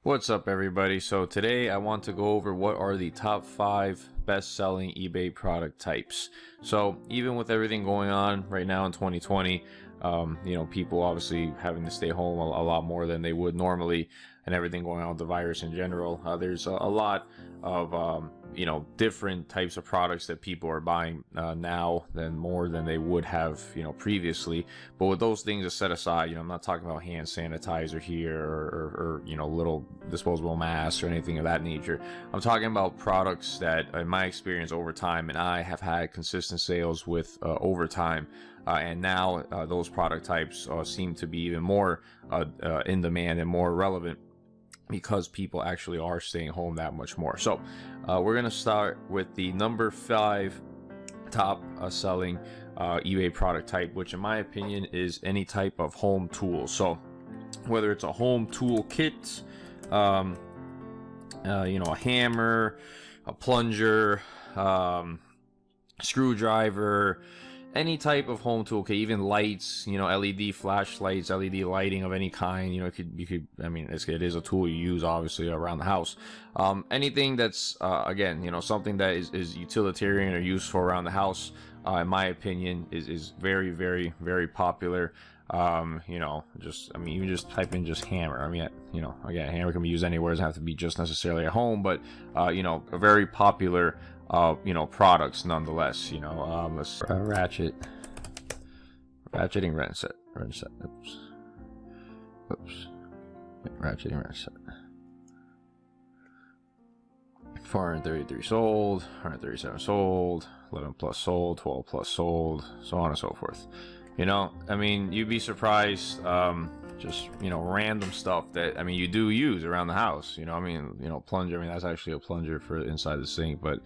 What's up, everybody? So today I want to go over what are the top 5 best-selling eBay product types. So even with everything going on right now in 2020, people obviously having to stay home a lot more than they would normally, and everything going on with the virus in general. There's a lot of different types of products that people are buying now than more than they would have previously. But with those things set aside, I'm not talking about hand sanitizer here or little disposable masks or anything of that nature. I'm talking about products that, in my experience over time, and I have had consistent sales with over time. And now those product types seem to be even more in demand and more relevant because people actually are staying home that much more. So we're going to start with the number 5 top selling eBay product type, which in my opinion is any type of home tool. So whether it's a home tool kit, a hammer, a plunger, screwdriver, any type of home tool, even lights, LED flashlights, LED lighting of any kind, it is a tool you use obviously around the house. Anything that's, something that is utilitarian or useful around the house, in my opinion, is very, very, very popular. Even just type in just hammer. Again, hammer can be used anywhere. It doesn't have to be just necessarily at home, but, a very popular products nonetheless. Let's ratcheting wrench set. Ratcheting wrench set. 433 sold, 137 sold, 11 plus sold, 12 plus sold, so on and so forth. You'd be surprised, random stuff that, you do use around the house. Plunger, that's actually a plunger for inside the sink, but,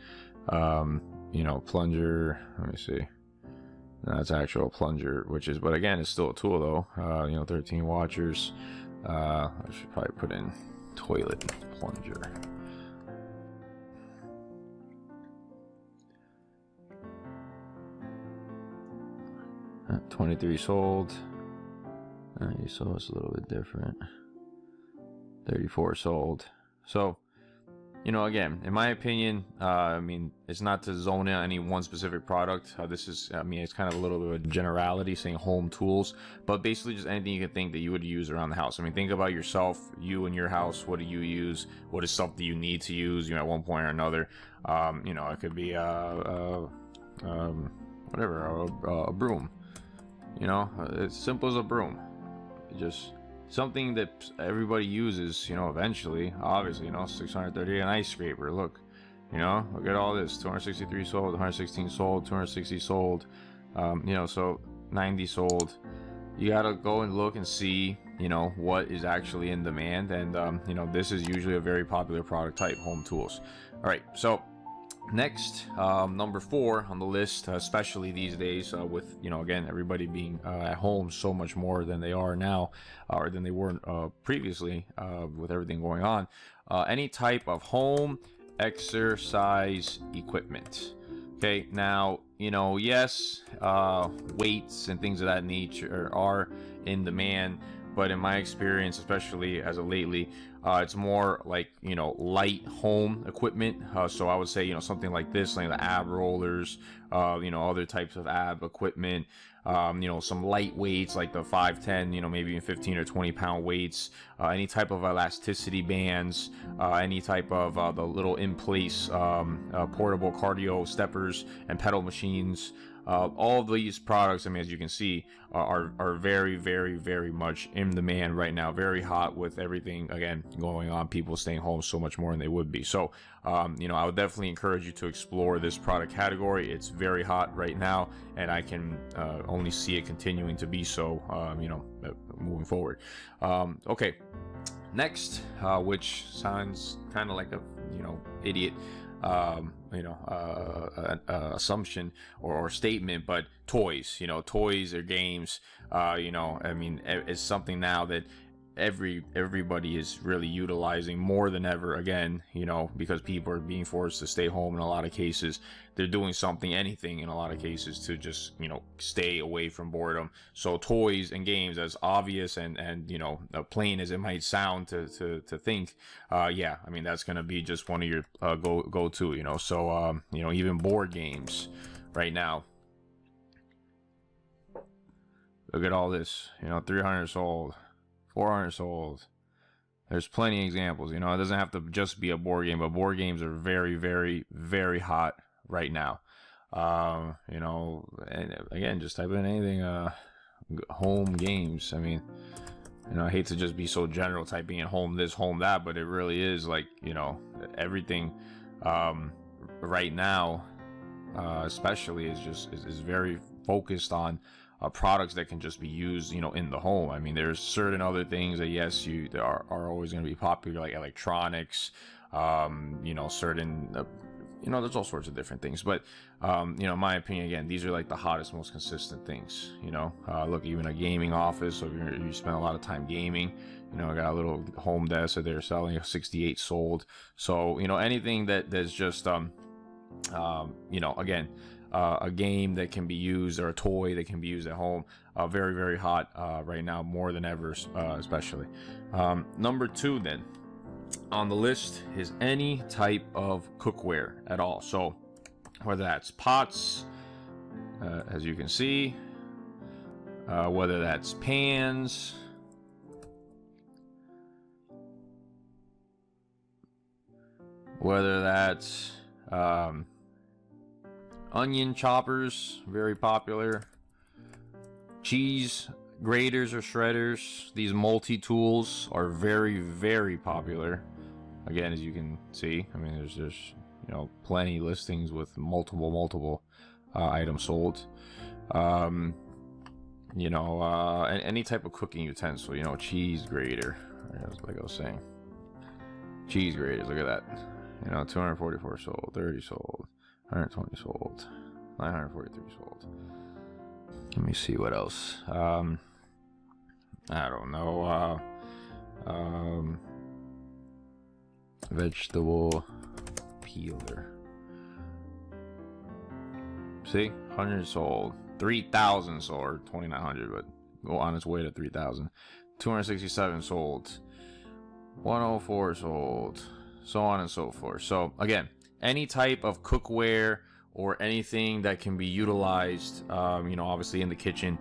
plunger, let me see. That's actual plunger, but again, it's still a tool though. 13 watchers. I should probably put in toilet plunger. At 23 sold. So it's a little bit different. 34 sold. So, again, in my opinion, it's not to zone in on any one specific product. This is, it's kind of a little bit of a generality saying home tools, but basically just anything you can think that you would use around the house. think about yourself, you and your house. What do you use? What is something you need to use, at one point or another? It could be, a broom. It's simple as a broom. Just something that everybody uses, eventually, obviously, 630, an ice scraper. Look at all this. 263 sold, 116 sold, 260 sold, so 90 sold. You gotta go and look and see, what is actually in demand. And, this is usually a very popular product type, home tools. All right, so next, number 4 on the list, especially these days, with again, everybody being at home so much more than they are now, or than they were previously, with everything going on. Any type of home exercise equipment. Okay, now yes, weights and things of that nature are in demand, but in my experience, especially as of lately, it's more like light home equipment. So I would say something like this, like the ab rollers, other types of ab equipment, some light weights like the 5, 10, maybe even 15 or 20 pound weights, any type of elasticity bands, any type of the little in place portable cardio steppers and pedal machines. All of these products, as you can see, are very, very, very much in demand right now. Very hot with everything, again, going on. People staying home so much more than they would be. So, I would definitely encourage you to explore this product category. It's very hot right now, and I can only see it continuing to be so, moving forward. Okay, next, which sounds kind of like a, idiot, assumption or statement, but toys. Toys or games, it's something now that everybody is really utilizing more than ever, again, you know, because people are being forced to stay home in a lot of cases. They're doing something, anything in a lot of cases, to just, you know, stay away from boredom. So toys and games, as obvious and you know, plain as it might sound to think, yeah, I mean, that's gonna be just one of your go to, you know. So you know, even board games right now, look at all this, you know, 300 sold, 400 sold. There's plenty of examples, you know. It doesn't have to just be a board game, but board games are very, very, very hot right now. You know, and again, just type in anything, home games. I mean, you know, I hate to just be so general typing in home this, home that, but it really is like, you know, everything right now, especially is very focused on products that can just be used, you know, in the home. I mean, there's certain other things that, yes, there are always going to be popular, like electronics, you know, certain, you know, there's all sorts of different things. But, you know, in my opinion, again, these are like the hottest, most consistent things, you know. Look, even a gaming office, so if you spend a lot of time gaming, you know, I got a little home desk that they're selling, 68 sold. So, you know, anything that's just, you know, again, a game that can be used, or a toy that can be used at home, very, very hot right now, more than ever, especially. Number 2 then on the list is any type of cookware at all. So whether that's pots, as you can see, whether that's pans, whether that's onion choppers, very popular, cheese graters or shredders. These multi-tools are very, very popular. Again, as you can see, I mean, there's you know, plenty listings with multiple items sold. You know, any type of cooking utensil, you know, cheese grater, like I was saying, cheese graters, look at that, you know, 244 sold, 30 sold, 120 sold, 943 sold. Let me see what else. I don't know. Vegetable peeler. See, 100 sold, 3,000 sold, or 2,900, but go on its way to 3,000. 267 sold, 104 sold, so on and so forth. So again, any type of cookware or anything that can be utilized, you know, obviously in the kitchen,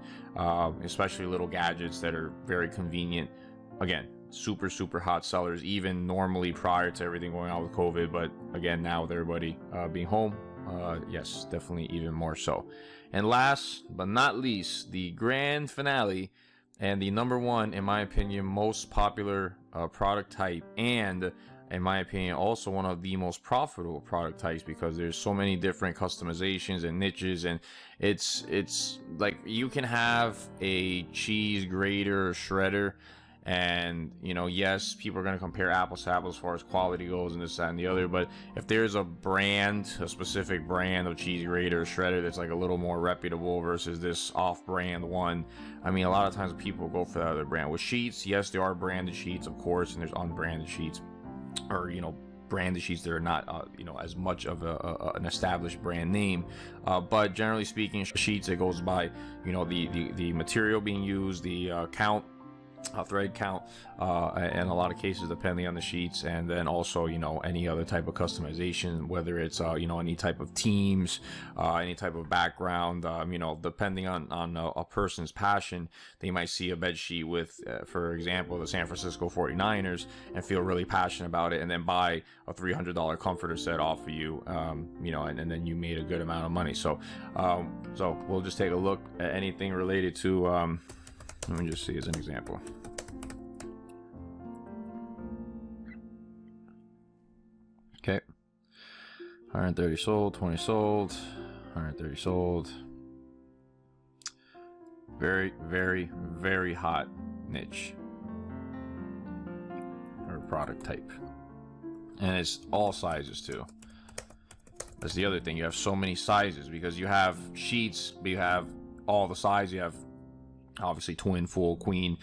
especially little gadgets that are very convenient. Again, super hot sellers, even normally prior to everything going on with COVID, but again, now with everybody being home, yes, definitely even more so. And last but not least, the grand finale, and the number 1, in my opinion, most popular product type, and in my opinion, also one of the most profitable product types, because there's so many different customizations and niches, and it's like you can have a cheese grater or shredder, and you know, yes, people are going to compare apples to apples as far as quality goes and this, that, and the other, but if there's a brand, a specific brand of cheese grater or shredder that's like a little more reputable versus this off-brand one, I mean, a lot of times people go for that other brand. With sheets, yes, there are branded sheets, of course, and there's unbranded sheets, or you know, branded sheets that are not you know, as much of an established brand name, but generally speaking, sheets, it goes by, you know, the material being used, the count, thread count, in a lot of cases depending on the sheets, and then also, you know, any other type of customization, whether it's you know, any type of teams, any type of background, you know, depending on a person's passion. They might see a bed sheet with, for example, the San Francisco 49ers and feel really passionate about it, and then buy a $300 comforter set off of you, you know, and then you made a good amount of money. So so we'll just take a look at anything related to let me just see as an example. Okay, 130 sold, 20 sold, 130 sold. Very, very, very hot niche or product type, and it's all sizes too. That's the other thing. You have so many sizes because you have sheets, but you have all the sizes. You have obviously twin, full, queen,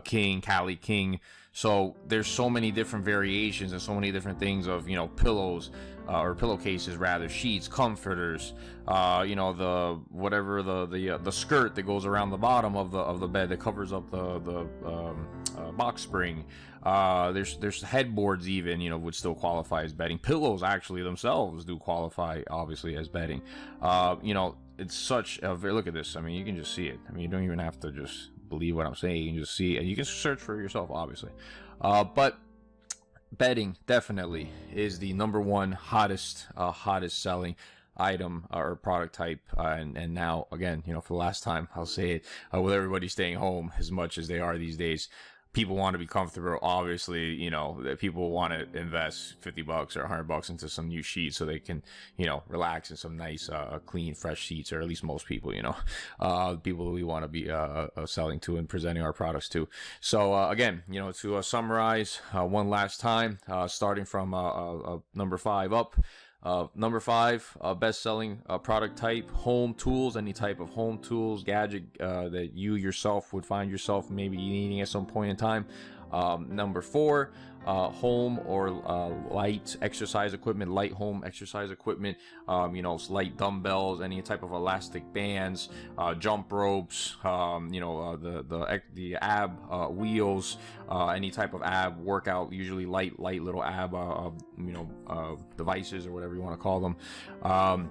king, Cali, king. So there's so many different variations and so many different things of, you know, pillows, or pillowcases rather, sheets, comforters, you know, the whatever the skirt that goes around the bottom of the bed that covers up the box spring. There's headboards even, you know, would still qualify as bedding. Pillows actually themselves do qualify obviously as bedding. You know, it's such a look at this. I mean, you can just see it. I mean, you don't even have to just believe what I'm saying. You can just see it, and you can search for yourself, obviously. But bedding definitely is the number one hottest selling item or product type, and now again, you know, for the last time, I'll say it, with everybody staying home as much as they are these days, people want to be comfortable. Obviously, you know, that people want to invest $50 or $100 into some new sheets so they can, you know, relax in some nice, clean, fresh sheets, or at least most people, you know, people we want to be selling to and presenting our products to. So again, you know, to summarize one last time, starting from number 5 up. Number 5, best-selling product type, home tools, any type of home tools, gadget that you yourself would find yourself maybe needing at some point in time. Number 4, home or light exercise equipment, light home exercise equipment, you know, light dumbbells, any type of elastic bands, jump ropes, you know, the ab wheels, any type of ab workout, usually light little ab you know, devices or whatever you want to call them.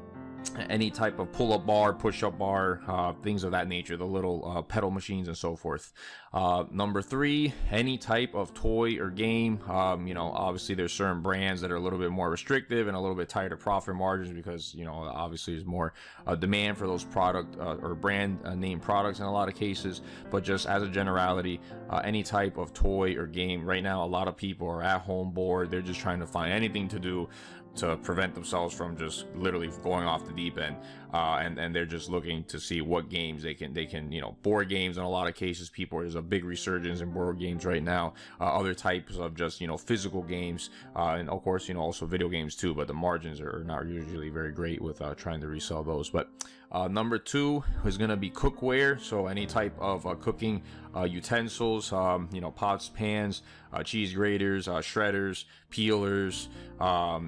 Any type of pull-up bar, push-up bar, things of that nature, the little pedal machines and so forth. Number 3, any type of toy or game. You know, obviously there's certain brands that are a little bit more restrictive and a little bit tighter profit margins because, you know, obviously there's more demand for those product or brand name products in a lot of cases. But just as a generality, any type of toy or game. Right now, a lot of people are at home bored. They're just trying to find anything to do to prevent themselves from just literally going off the deep end, and they're just looking to see what games they can, you know, board games in a lot of cases. There's a big resurgence in board games right now, other types of just, you know, physical games, and of course, you know, also video games too, but the margins are not usually very great with trying to resell those. But number 2 is going to be cookware, so any type of cooking utensils, you know, pots, pans, cheese graters, shredders, peelers,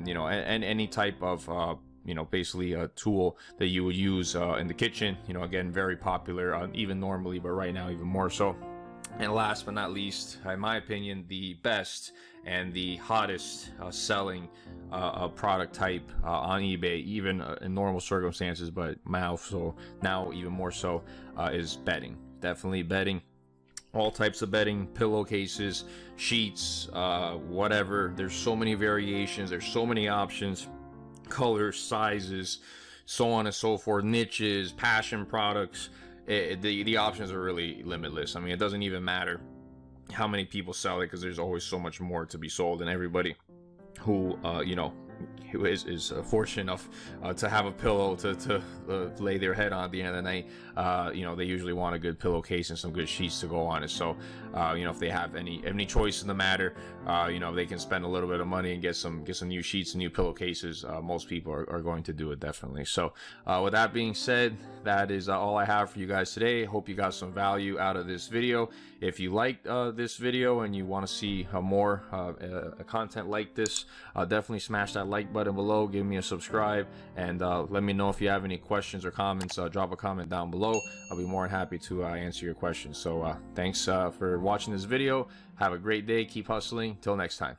you know, and any type of you know, basically a tool that you would use in the kitchen. You know, again, very popular even normally, but right now even more so. And last but not least, in my opinion, the best and the hottest selling product type on eBay, even in normal circumstances, but now even more so, is bedding. Definitely bedding. All types of bedding, pillowcases, sheets, whatever. There's so many variations. There's so many options, colors, sizes, so on and so forth, niches, passion products. The options are really limitless. I mean, it doesn't even matter how many people sell it because there's always so much more to be sold, and everybody who you know, who is fortunate enough to have a pillow to lay their head on at the end of the night, you know, they usually want a good pillowcase and some good sheets to go on it. So you know, if they have any choice in the matter, you know, they can spend a little bit of money and get some new sheets and new pillowcases. Most people are going to do it, definitely. So with that being said, that is all I have for you guys today. Hope you got some value out of this video. If you liked this video and you want to see more content like this, definitely smash that like button below, give me a subscribe, and let me know if you have any questions or comments. Drop a comment down below. I'll be more than happy to answer your questions. So thanks for watching this video. Have a great day. Keep hustling. Till next time.